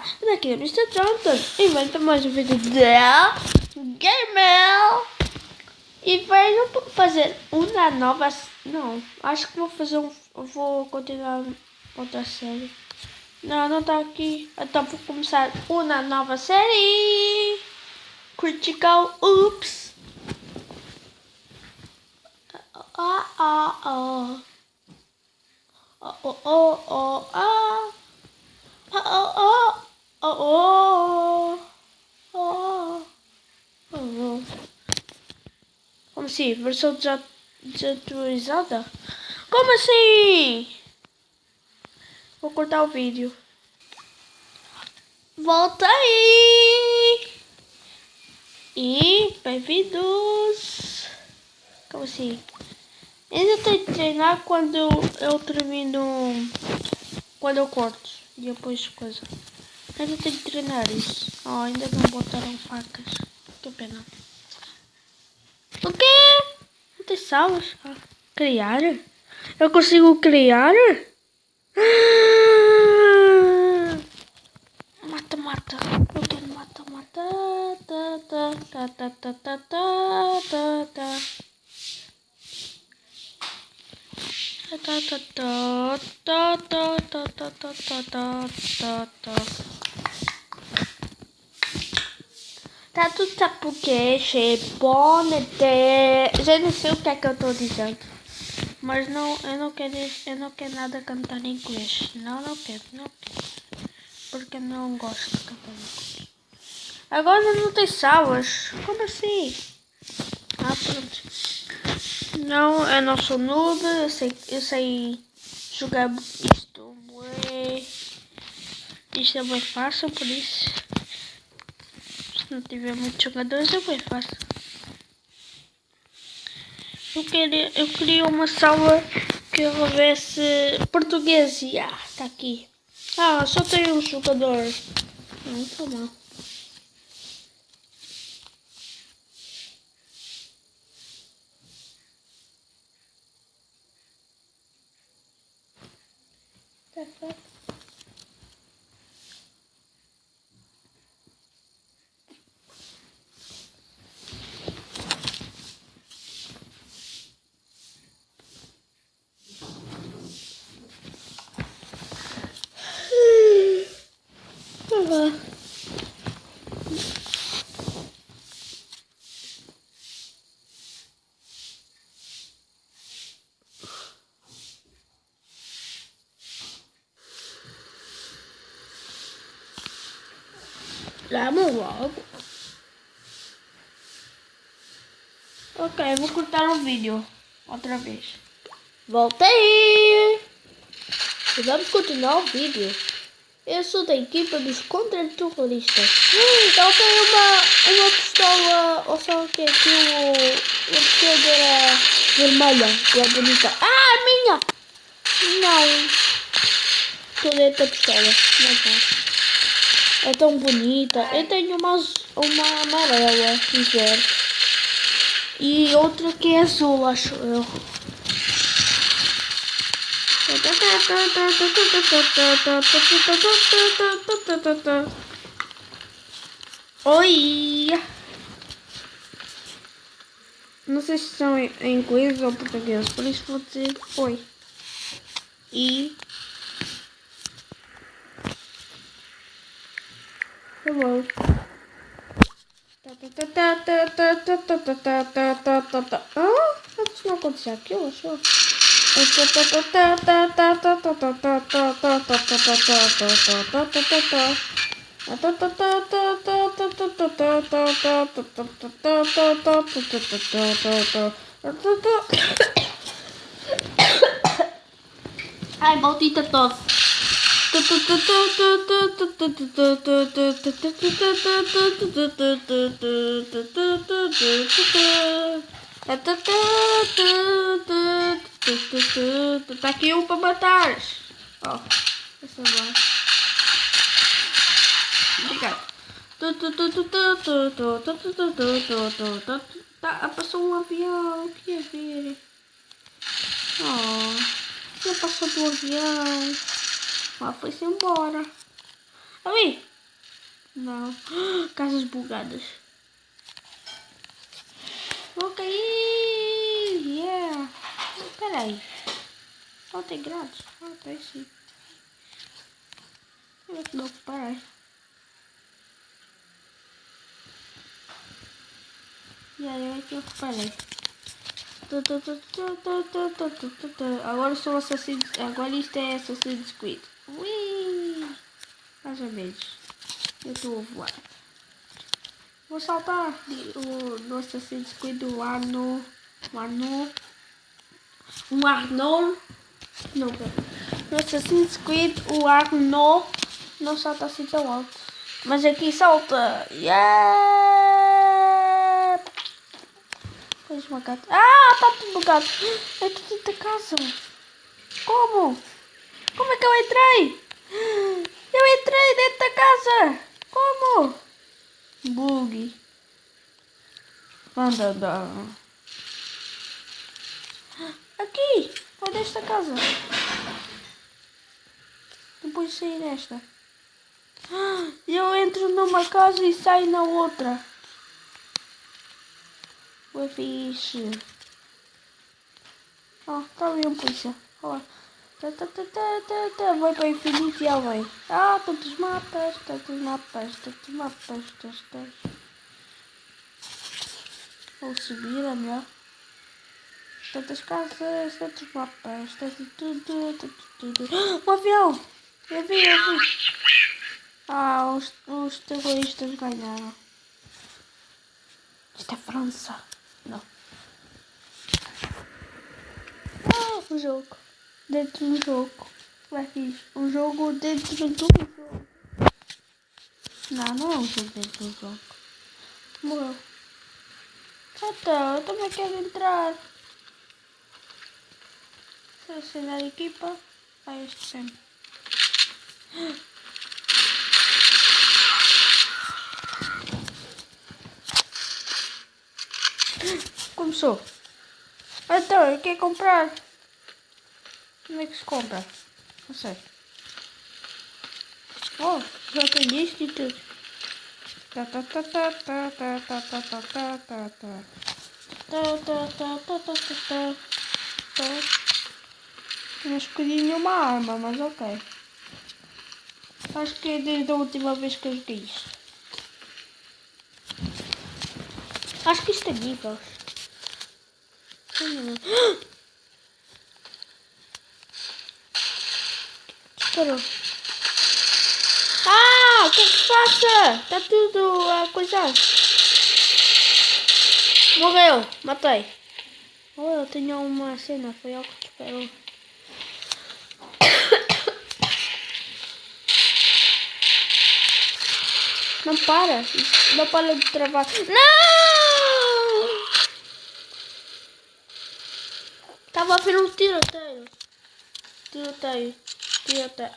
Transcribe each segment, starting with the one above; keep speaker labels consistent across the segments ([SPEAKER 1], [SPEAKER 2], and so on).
[SPEAKER 1] Olá, daqui é o Mr. Jonathan e vai mais um vídeo de Gamer. E venho fazer uma nova... Não, acho que vou fazer vou continuar outra série. Não tá aqui. Então vou começar uma nova série. Critical Oops. Oh, oh, oh. Oh, oh, oh, oh, oh. Oh, oh, oh. Oh, oh, oh, oh. Como assim? Versão desatualizada? Como assim? Vou cortar o vídeo. Volta aí! E bem-vindos! Como assim? Ainda tenho que treinar quando eu termino... Quando eu corto. E depois coisa. Ainda tenho que treinar isso. Oh, ainda não botaram facas. Que pena. O quê? Não tem salas? Ah, criar? Eu consigo criar? Mata, mata. Eu quero mata, mata. Ta, ta, ta, ta, ta, ta, ta, ta. Ta, ta, ta, ta, ta, ta, ta, ta, ta, ta, ta. Tá tudo sabe porque já não sei o que é que eu tô dizendo. Mas não, eu não quero nada cantar em inglês. Não quero. Porque eu não gosto de cantar em inglês. Agora não tem salas. Como assim? Ah, pronto. Não, eu não sou noob. Eu sei jogar isto. Isto é bem fácil, por isso. Se não tiver muitos jogadores, é bem fácil. Eu queria uma sala que houvesse português. Tá aqui. Ah, só tem um jogador. Não, tá mal. Tá certo. Vamos logo. Ok, vou cortar o vídeo outra vez. Voltei! E vamos continuar o vídeo. Eu sou da equipa dos contra-terroristas. Eu tenho uma pistola, ou só que aquilo, uma pistola vermelha, é bonita. Ah, é minha! Não. Estou dentro da pistola. Não. É tão bonita. Eu tenho uma amarela e verde. E outra que é azul, acho eu. Oi! Não sei se são em inglês ou português, por isso vou dizer oi. E... Hello. Antes não acontecia aquilo, achou? Ai, maldita tosse. Tá aqui um para matar. Ó, essa vai. Obrigado. Tá, passou um avião. Queria ver. Oh, já passou do avião. Foi-se embora. Ali, Não. Casas bugadas. Vou cair. Yeah. Peraí. Não tem grades? Ah, tem sim. Não, peraí. E aí, aqui eu reparei. Agora sou assassino. Agora isto é Assassin's Creed. Ui! Mais ou menos. Eu estou a voar. Vou saltar no Assassin's Creed o Arnold. Não, pera. No Assassin's Creed o Arnold não salta assim tão alto. Mas aqui salta. Yeah! Pois uma gata. Ah, tá tudo bugado. É tudo dentro da casa. Como? Como é que eu entrei? Eu entrei dentro da casa. Como? Bug. Anda. Aqui. Foi desta casa. Depois sair desta. Eu entro numa casa e saio na outra. Foi fixe. Oh, tá ali um polícia. Olha lá. Vai para o infinito e ela vem. Ah, tantos mapas. Vou subir, é melhor. Tantas casas, tantos mapas, tanto tudo. Um avião! Eu vi. Ah, os terroristas ganharam. Isto é França. Não. Ah, um jogo. Dentro do jogo. Vai fixe. Um jogo dentro do jogo. Não é um jogo dentro do jogo. Morreu. Então, eu também quero entrar. Selecionar a equipa. Vai este sempre. Começou. Então, eu quero comprar. Como é que se compra? Não sei. Oh, já tem isto e tudo. Não escolhi nenhuma arma, mas ok. Acho que é desde a última vez que eu joguei isto. Acho que isto é níveis. Disparou. Ah, o que é que se passa? Está tudo a coisar. Morreu, matei. Oh, eu tinha uma cena, foi algo que disparou. Não para, não para de travar. Não! Estava a ver um tiroteio.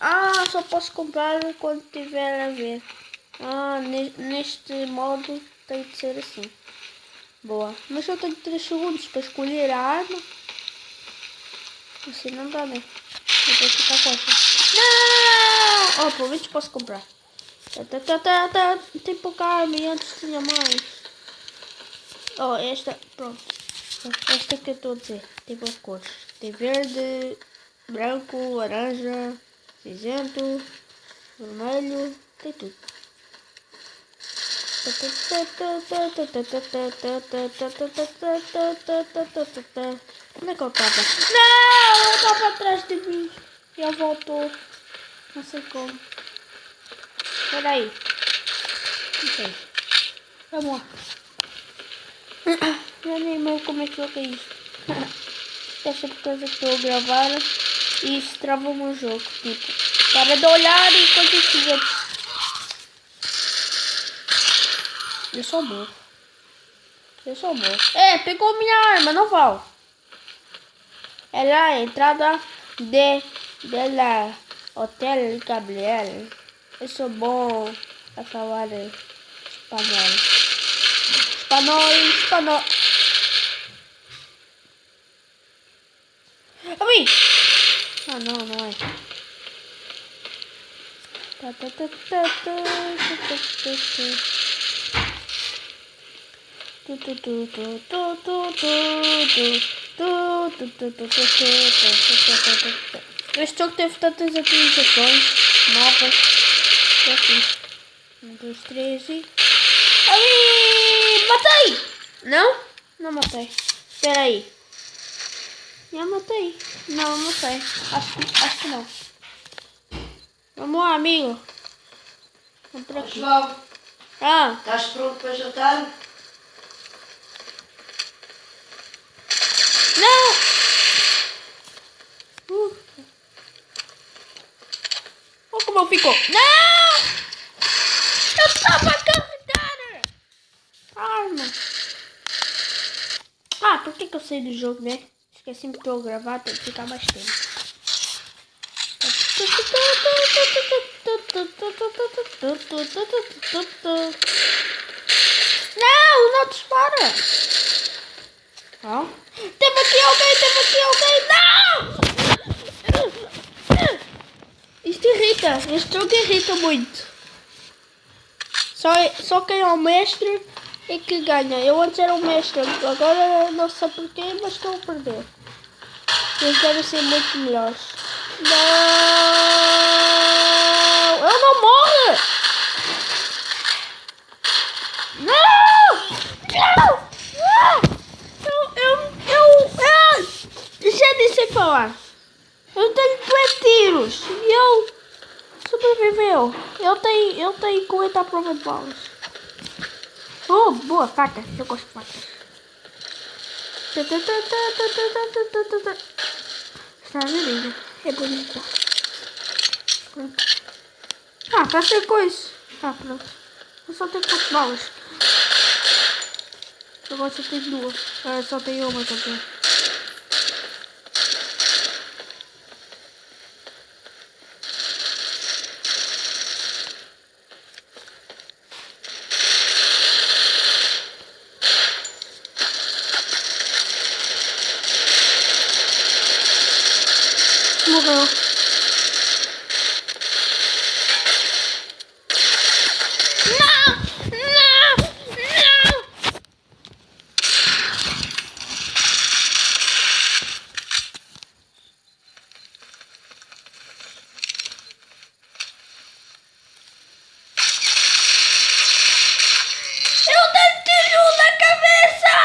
[SPEAKER 1] Ah, só posso comprar quando tiver a ver. Ah, neste modo tem de ser assim. Boa. Mas eu tenho 3 segundos para escolher a arma. Assim não dá, né? Eu vou ficar com essa. Não! Oh, pelo menos posso comprar. Tem pouca arma e antes tinha mais. Oh, esta, pronto. Esta que eu estou a dizer. Tem boas cores. Tem verde, branco, laranja, cinzento, vermelho. Tem tudo. Onde é que ele estava? Não! Ele estava atrás de mim. E ele voltou. Não sei como. Espera aí. Não sei. Vamos lá. Já nem lembro como é que eu fiz isto. Esta por causa que estou a gravar e isso trava o meu jogo. Tipo, para de olhar enquanto eu Eu sou burro. É, pegou minha arma, não vale. É lá a entrada de la Hotel Gabriel. Eu sou bom a falar espanhol. Espanhol. Ui! Ah, não é. Este jogo teve tantas atualizações novas. Já fiz. 1, 2, 3 e... Aí! Matei! Não? Não matei. Espera aí. Já matei. Não matei. Acho que não. Vamos lá, amigo. Vamos por aqui.
[SPEAKER 2] João,
[SPEAKER 1] Ah!
[SPEAKER 2] estás pronto para jantar?
[SPEAKER 1] Não! Olha como ficou. Não! Eu estava a carregar a arma. Ah, por que eu saí do jogo, né? Esqueci-me de eu gravar, tem que ficar mais tempo. Não, não dispara. Não. Teve aqui alguém. Não! Isto irrita. Este jogo irrita muito. Só quem é o mestre é que ganha. Eu antes era o mestre, agora não sei porquê, mas estou a perder. Eles devem ser muito melhores. Não! Ele não morre! Não! Não! Já disse falar. Eu tenho 2 tiros e ele sobreviveu. Ele tem 40 à prova de balas. Oh, boa faca. Eu gosto de facas. Está vermelha. É bonita. Pronto. Ah, está sem coisa. Ah, pronto. Eu só tenho 4 balas. Agora só tenho 2. Só tenho uma também. Morreu. Não! Eu tenho tiro na cabeça!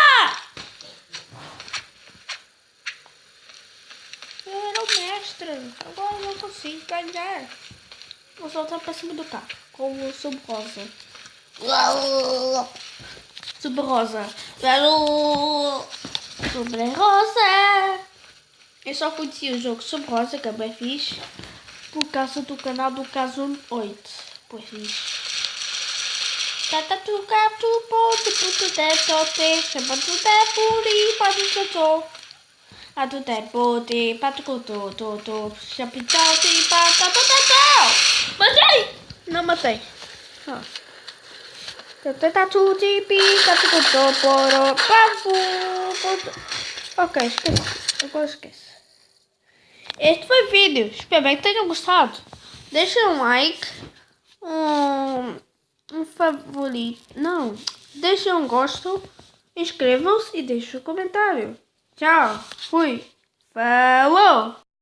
[SPEAKER 1] Eu era o mestre. Agora eu não consigo ganhar. Vou soltar pra cima do carro. Com o sub-rosa. Sub-rosa. Sub-rosa. Eu só conheci o jogo Sub-rosa, que é bem fixe, por causa do canal do Caso 8. Pois fixe. Tatatucatu, ponto, puto, tetote, chama do tepuri, padu, toto. A do tepote, patu, coto, toto, chapitão, tipa, tatatatau. Matei! Não matei. Tatatu, tipi, tatu, coto, poro, papu, ok, esquece. Agora esquece. Este foi o vídeo. Espero bem que tenham gostado. Deixem um like. Um favorito. Não. Deixem um gosto. Inscrevam-se e deixem um comentário. Tchau. Fui. Falou.